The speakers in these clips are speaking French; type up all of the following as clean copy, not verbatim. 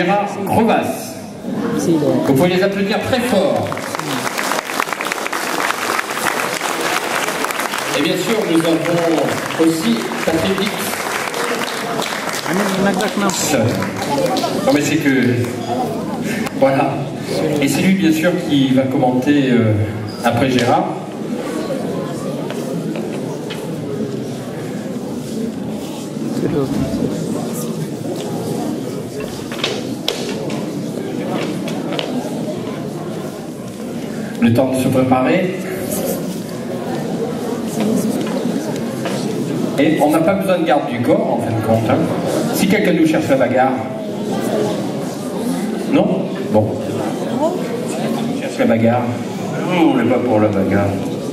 Gérard Crevas. Vous pouvez les applaudir très fort. Et bien sûr, nous avons aussi Patrick Dix. Non mais c'est que... Voilà. Et c'est lui bien sûr qui va commenter après Gérard. Le temps de se préparer. Et on n'a pas besoin de garde du corps en fin de compte. Hein. Si quelqu'un nous cherche la bagarre. Non? Bon. On cherche la bagarre. Non, on n'est pas pour la bagarre.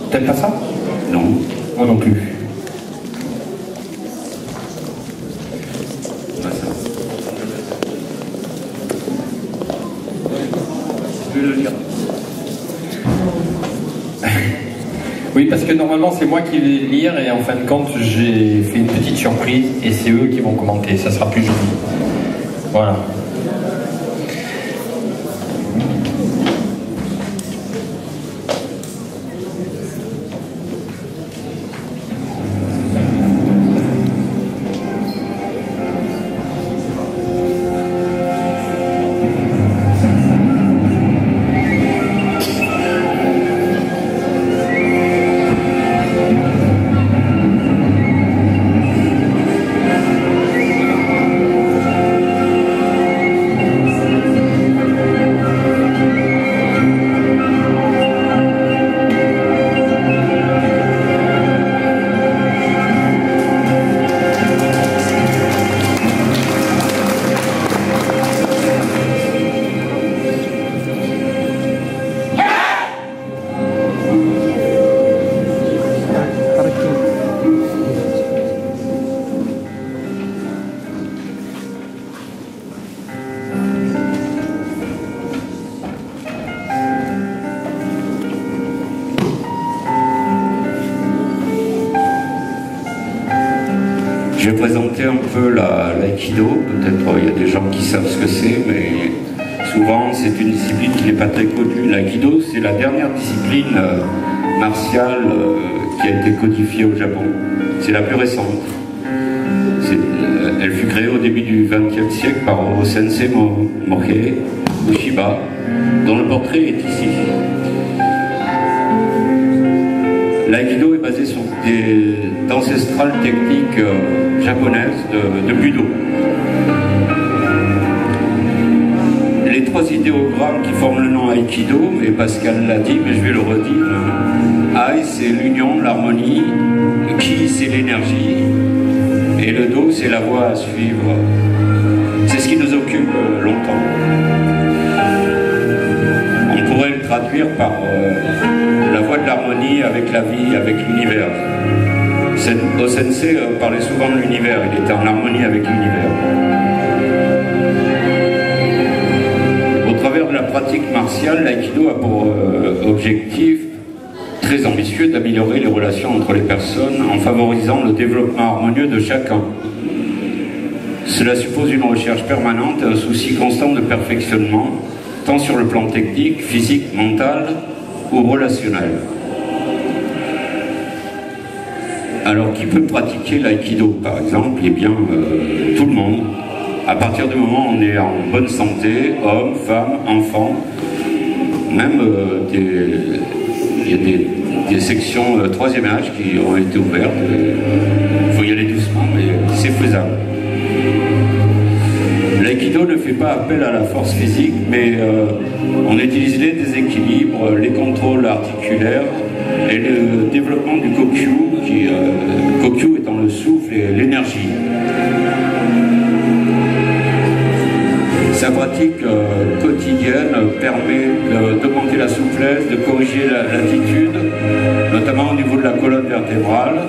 T'aimes pas ça? Non. Moi non plus. Pas ça. Je vais le lire. Oui, parce que normalement c'est moi qui vais lire et en fin de compte j'ai fait une petite surprise et c'est eux qui vont commenter, ça sera plus joli. Voilà. Je vais présenter un peu l'aïkido. Peut-être il y a des gens qui savent ce que c'est, mais souvent c'est une discipline qui n'est pas très connue. L'aïkido, c'est la dernière discipline martiale qui a été codifiée au Japon. C'est la plus récente. Elle fut créée au début du XXe siècle par Sensei Morihei Ueshiba, dont le portrait est ici. L'aïkido est basé sur d'ancestrales techniques japonaises de budo. Les trois idéogrammes qui forment le nom Aïkido, et Pascal l'a dit, mais je vais le redire. Aï, c'est l'union, l'harmonie. Ki, c'est l'énergie. Et le Do, c'est la voie à suivre. C'est ce qui nous occupe longtemps. On pourrait le traduire par la voie de l'harmonie avec la vie, avec l'univers. Sensei parlait souvent de l'univers, il était en harmonie avec l'univers. Au travers de la pratique martiale, l'aïkido a pour objectif très ambitieux d'améliorer les relations entre les personnes en favorisant le développement harmonieux de chacun. Cela suppose une recherche permanente et un souci constant de perfectionnement, tant sur le plan technique, physique, mental ou relationnel. Alors, qui peut pratiquer l'aïkido, par exemple? Eh bien, tout le monde. À partir du moment où on est en bonne santé, hommes, femmes, enfants, même il y a des sections troisième âge qui ont été ouvertes. Il faut y aller doucement, mais c'est faisable. L'aïkido ne fait pas appel à la force physique, mais on utilise les déséquilibres, les contrôles articulaires et le développement du kokyu, kokyu étant le souffle et l'énergie. Sa pratique quotidienne permet d'augmenter la souplesse, de corriger l'attitude, notamment au niveau de la colonne vertébrale,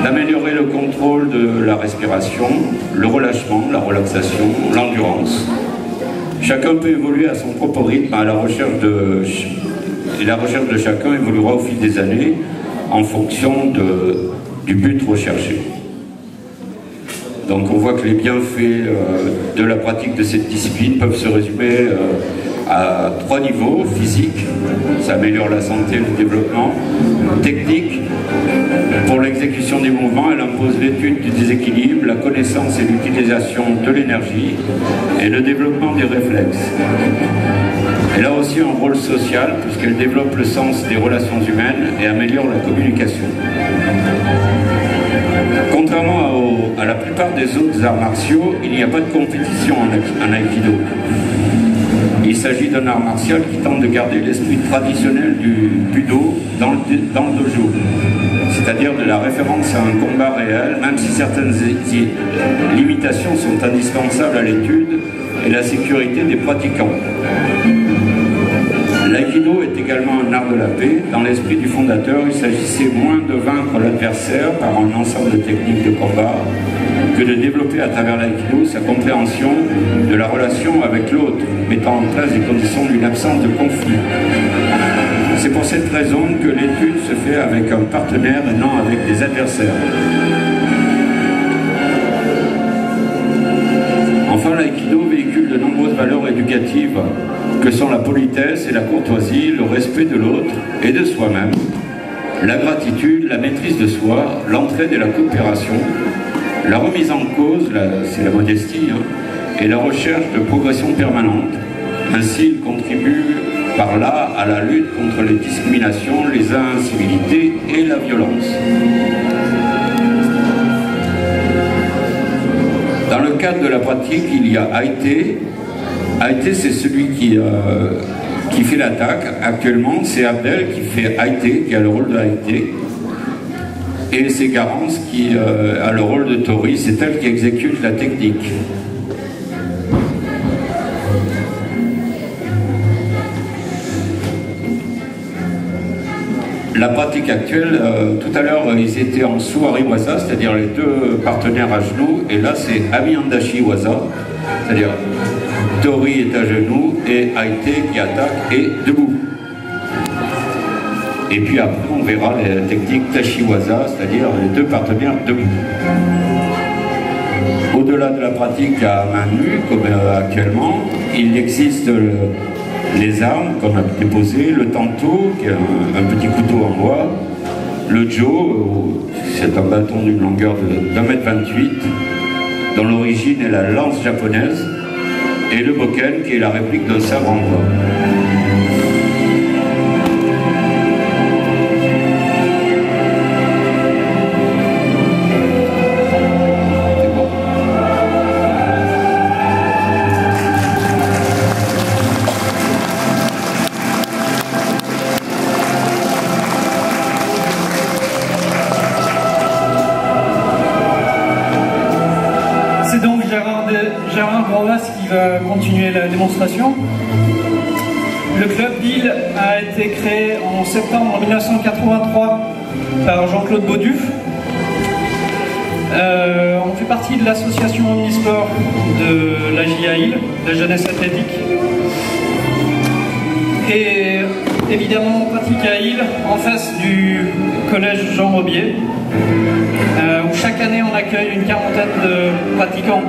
d'améliorer le contrôle de la respiration, le relâchement, la relaxation, l'endurance. Chacun peut évoluer à son propre rythme, et la recherche de chacun évoluera au fil des années en fonction du but recherché. Donc on voit que les bienfaits de la pratique de cette discipline peuvent se résumer à 3 niveaux: physique, ça améliore la santé et le développement; technique, pour l'exécution des mouvements, elle impose l'étude du déséquilibre, la connaissance et l'utilisation de l'énergie et le développement des réflexes. Elle a aussi un rôle social puisqu'elle développe le sens des relations humaines et améliore la communication. Contrairement à la plupart des autres arts martiaux, il n'y a pas de compétition en Aikido. Il s'agit d'un art martial qui tente de garder l'esprit traditionnel du Budo dans le dojo, c'est-à-dire de la référence à un combat réel, même si certaines limitations sont indispensables à l'étude et la sécurité des pratiquants. L'aïkido est également un art de la paix. Dans l'esprit du fondateur, il s'agissait moins de vaincre l'adversaire par un ensemble de techniques de combat que de développer à travers l'aïkido sa compréhension de la relation avec l'autre, mettant en place les conditions d'une absence de conflit. C'est pour cette raison que l'étude se fait avec un partenaire et non avec des adversaires. Enfin, l'aïkido véhicule de nombreuses valeurs éducatives que sont la politesse et la courtoisie, le respect de l'autre et de soi-même, la gratitude, la maîtrise de soi, l'entraide et la coopération, la remise en cause, c'est la modestie, et la recherche de progression permanente. Ainsi, il contribue par là à la lutte contre les discriminations, les incivilités et la violence. Dans le cadre de la pratique, il y a Aïté. Aïté, c'est celui qui fait l'attaque. Actuellement, c'est Abdel qui fait Aïté, qui a le rôle de Aïté. Et c'est Garance qui a le rôle de Tori, c'est elle qui exécute la technique. La pratique actuelle, tout à l'heure ils étaient en Suwari Waza, c'est-à-dire les deux partenaires à genoux, et là c'est Amiandashi Waza, c'est-à-dire Tori est à genoux et Aïté qui attaque est debout. Et puis après on verra les techniques Tashi Waza, c'est-à-dire les deux partenaires debout. Au-delà de la pratique à main nue, comme actuellement, il existe les armes qu'on a déposées, le tanto, qui est un petit couteau en bois, le jo, c'est un bâton d'une longueur de 1,28 m, dont l'origine est la lance japonaise, et le boken, qui est la réplique d'un sabre en bois. Gérard Brovas qui va continuer la démonstration. Le club d'Île a été créé en septembre 1983 par Jean-Claude Bauduf. On fait partie de l'association Omnisport de la JA Île, la jeunesse athlétique. Et évidemment on pratique à Île en face du collège Jean Robier, où chaque année on accueille une quarantaine de pratiquants,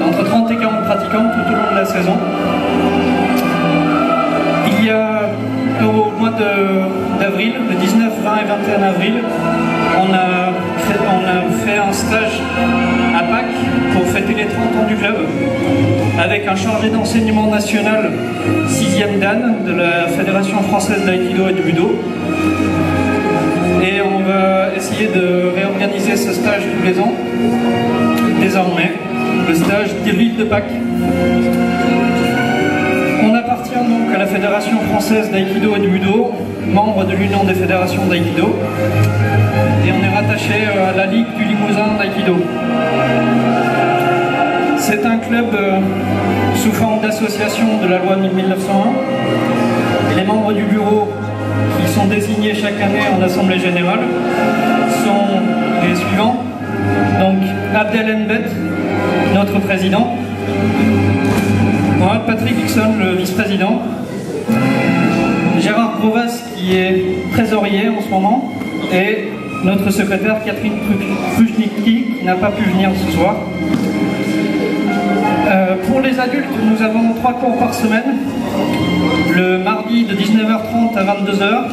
entre 30 et 40 pratiquants tout au long de la saison. Il y a au mois d'avril, le 19, 20 et 21 avril, on a fait un stage à Pâques pour fêter les 30 ans du club, avec un chargé d'enseignement national 6e Dan de la Fédération française d'aïkido et de budo. Et on va essayer de réorganiser ce stage tous les ans, désormais, le stage de l'île de Pâques. On appartient donc à la Fédération française d'aïkido et de budo, membre de l'Union des fédérations d'aïkido, et on est rattaché à la Ligue du Limousin d'aïkido. C'est un club sous forme d'association de la loi 1901, et les membres du bureau qui sont désignés chaque année en assemblée générale sont les suivants. Donc Abdel Nbet, notre président, moi, Patrick Dixon, le vice-président, Gérard Brovas qui est trésorier en ce moment, et notre secrétaire Catherine Prujnicki qui n'a pas pu venir ce soir. Pour les adultes, nous avons 3 cours par semaine. Le mardi de 19h30 à 22h,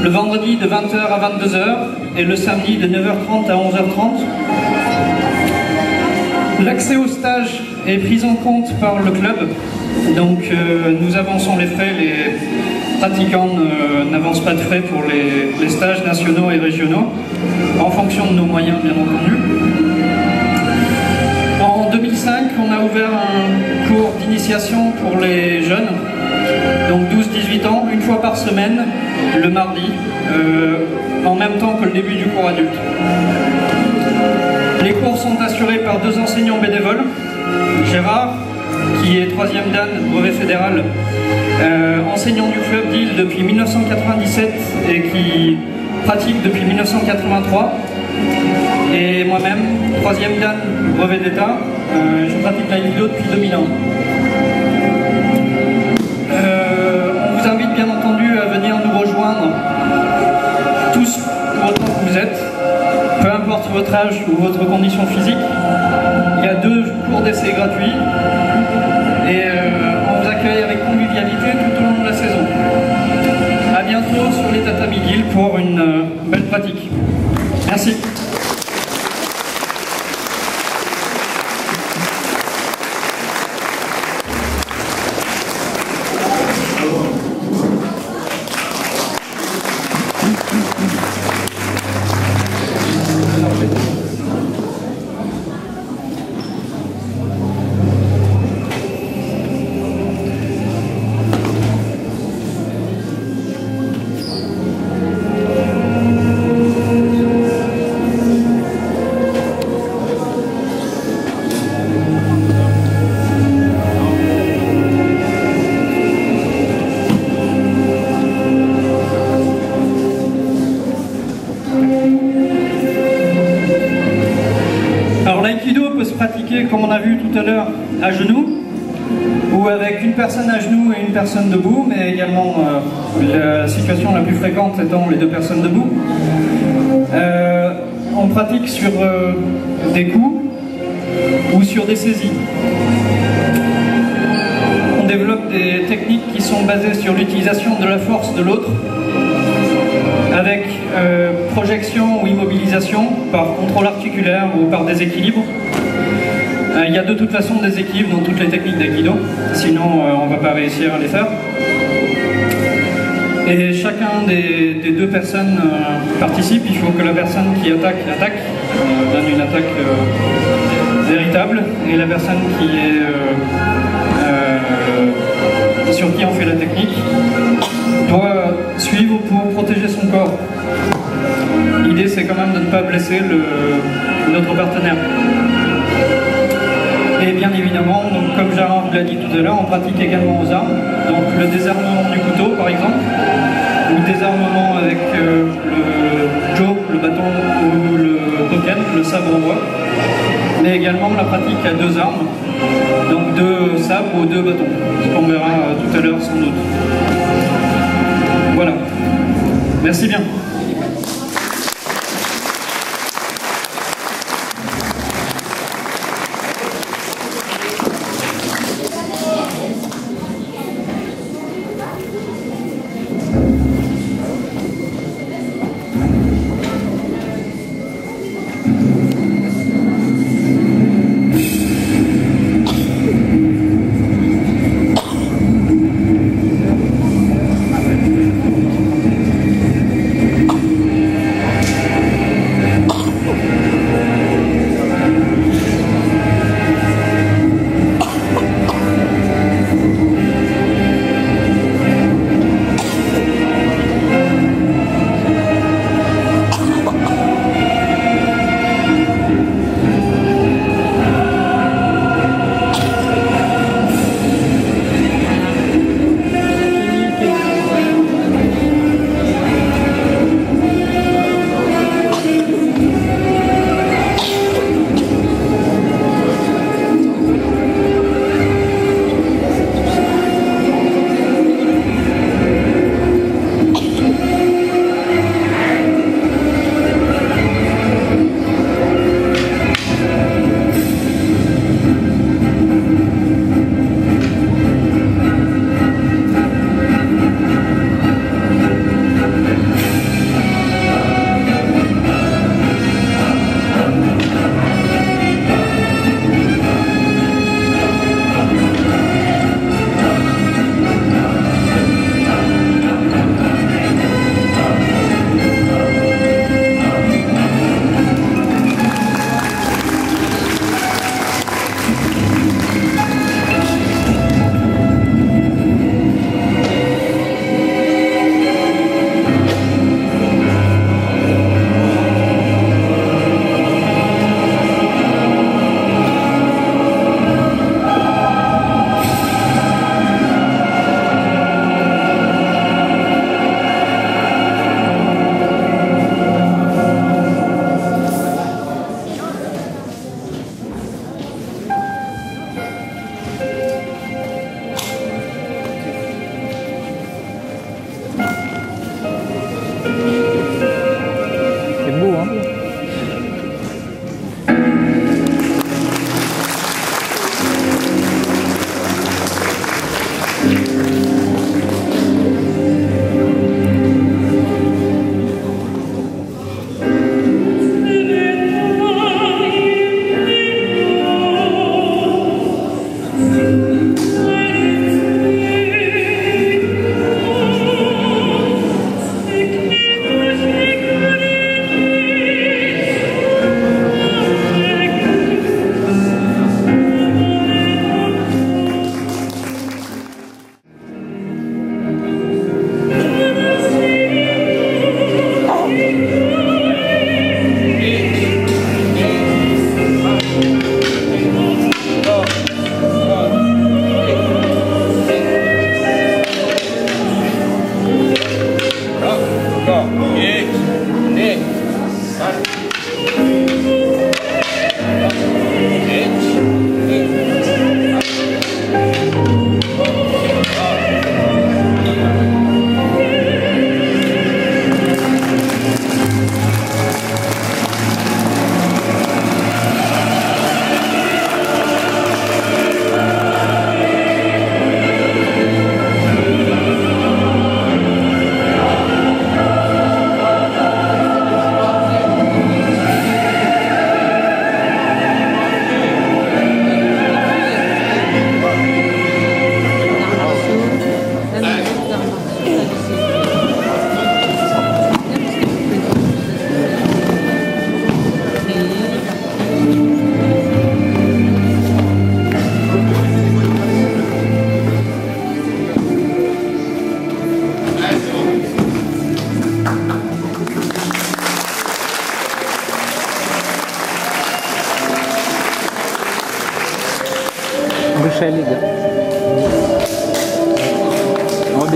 le vendredi de 20h à 22h et le samedi de 9h30 à 11h30. L'accès au stage est pris en compte par le club, donc nous avançons les frais, les pratiquants n'avancent pas de frais pour les stages nationaux et régionaux, en fonction de nos moyens bien entendu. En 2005, on a ouvert un cours d'initiation pour les jeunes, donc 12-18 ans, une fois par semaine, le mardi, en même temps que le début du cours adulte. Les cours sont assurés par 2 enseignants bénévoles, Gérard, qui est 3e Dan, brevet fédéral, enseignant du club d'Île depuis 1997 et qui pratique depuis 1983, et moi-même, 3e Dan, brevet d'état, je pratique l'aïkido depuis 2001. On vous invite bien entendu à venir nous rejoindre, tous autant que vous êtes, peu importe votre âge ou votre condition physique. Il y a 2 cours d'essai gratuits et on vous accueille avec convivialité tout au long de la saison. A bientôt sur les tatamis d'Île pour une belle pratique. Merci. Comme on a vu tout à l'heure, à genoux, ou avec une personne à genoux et une personne debout, mais également la situation la plus fréquente étant les 2 personnes debout. On pratique sur des coups ou sur des saisies. On développe des techniques qui sont basées sur l'utilisation de la force de l'autre, avec projection ou immobilisation par contrôle articulaire ou par déséquilibre. Il y a de toute façon des équilibres dans toutes les techniques d'aïkido, sinon on ne va pas réussir à les faire. Et chacun des 2 personnes participe, il faut que la personne qui attaque, donne une attaque véritable, et la personne qui est sur qui on fait la technique doit suivre pour protéger son corps. L'idée c'est quand même de ne pas blesser notre partenaire. Et bien évidemment, donc, comme Gérard vous l'a dit tout à l'heure, on pratique également aux armes. Donc le désarmement du couteau par exemple, ou le désarmement avec le jo, le bâton ou le token, le sabre en bois. Mais également la pratique à 2 armes, donc 2 sabres ou 2 bâtons, ce qu'on verra tout à l'heure sans doute. Voilà. Merci bien.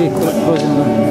Lì, cosa?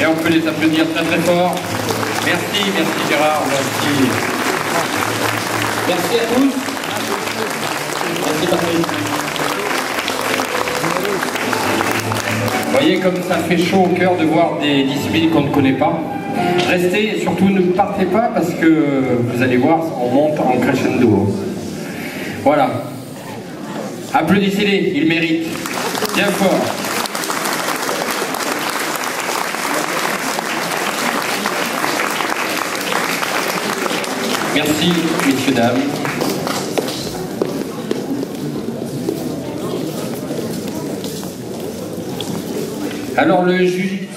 Et on peut les applaudir très très fort. Merci, merci Gérard, merci. Merci à tous. Merci Patrick. Vous voyez comme ça fait chaud au cœur de voir des disciplines qu'on ne connaît pas. Restez et surtout ne partez pas parce que vous allez voir, on monte en crescendo. Voilà. Applaudissez-les, ils méritent. Bien fort. Merci, messieurs, dames. Alors le jury